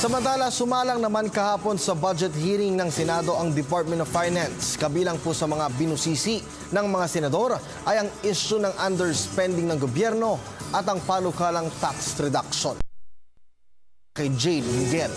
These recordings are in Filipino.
Samantala, sumalang naman kahapon sa budget hearing ng Senado ang Department of Finance. Kabilang po sa mga binusisi ng mga senador ay ang issue ng underspending ng gobyerno at ang panukalang tax reduction. Kay Jade Miguel.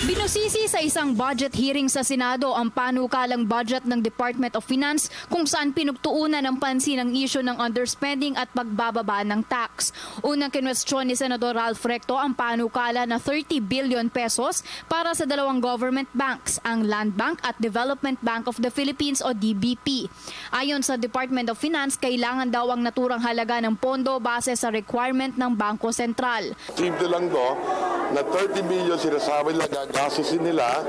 Binusisi sa isang budget hearing sa Senado ang panukalang budget ng Department of Finance kung saan pinagtuunan ng pansin ang issue ng underspending at pagbababa ng tax. Unang kinwestiyon ni Senador Ralph Recto ang panukala na 30 billion pesos para sa dalawang government banks, ang Land Bank at Development Bank of the Philippines o DBP. Ayon sa Department of Finance, kailangan daw ang naturang halaga ng pondo base sa requirement ng Bangko Sentral. Simple lang to, na 30 billion sinasabi lang gagastusin nila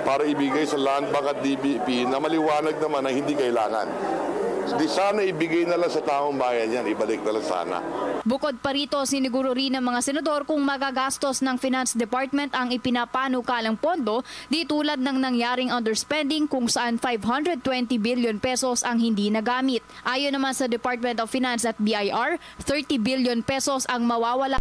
para ibigay sa Land Bank at DBP na maliwanag naman na hindi kailangan. Di sana ibigay na lang sa taong bayan yan, ibalik na lang sana. Bukod pa rito, siniguro rin ng mga senador kung magagastos ng Finance Department ang ipinapanukalang pondo, di tulad ng nangyaring underspending kung saan 520 billion pesos ang hindi nagamit. Ayon naman sa Department of Finance at BIR, 30 billion pesos ang mawawala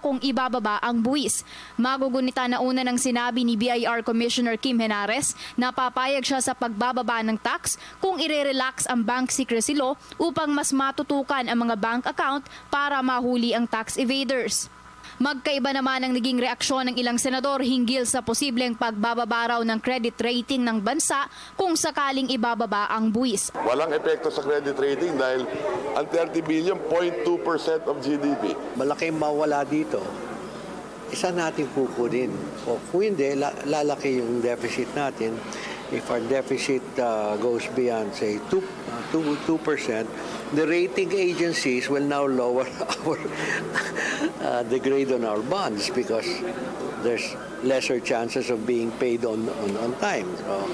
kung ibababa ang buwis. Magugunita na una ng sinabi ni BIR Commissioner Kim Henares na papayag siya sa pagbababa ng tax kung ire-relax ang bank secrecy law upang mas matutukan ang mga bank account para mahuli ang tax evaders. Magkaiba naman ang naging reaksyon ng ilang senador hinggil sa posibleng pagbababa raw ng credit rating ng bansa kung sakaling ibababa ang buwis. Walang epekto sa credit rating dahil ang 30 billion, 0.2% of GDP. Malaki mawala dito. Isa natin kukunin. O kung hindi, lalaki yung deficit natin. If our deficit goes beyond, say, 2%, the rating agencies will now lower our the grade on our bonds because there's lesser chances of being paid on time. So,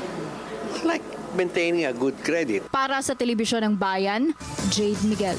it's like maintaining a good credit. Para sa Telebisyon ng Bayan, Jade Miguel.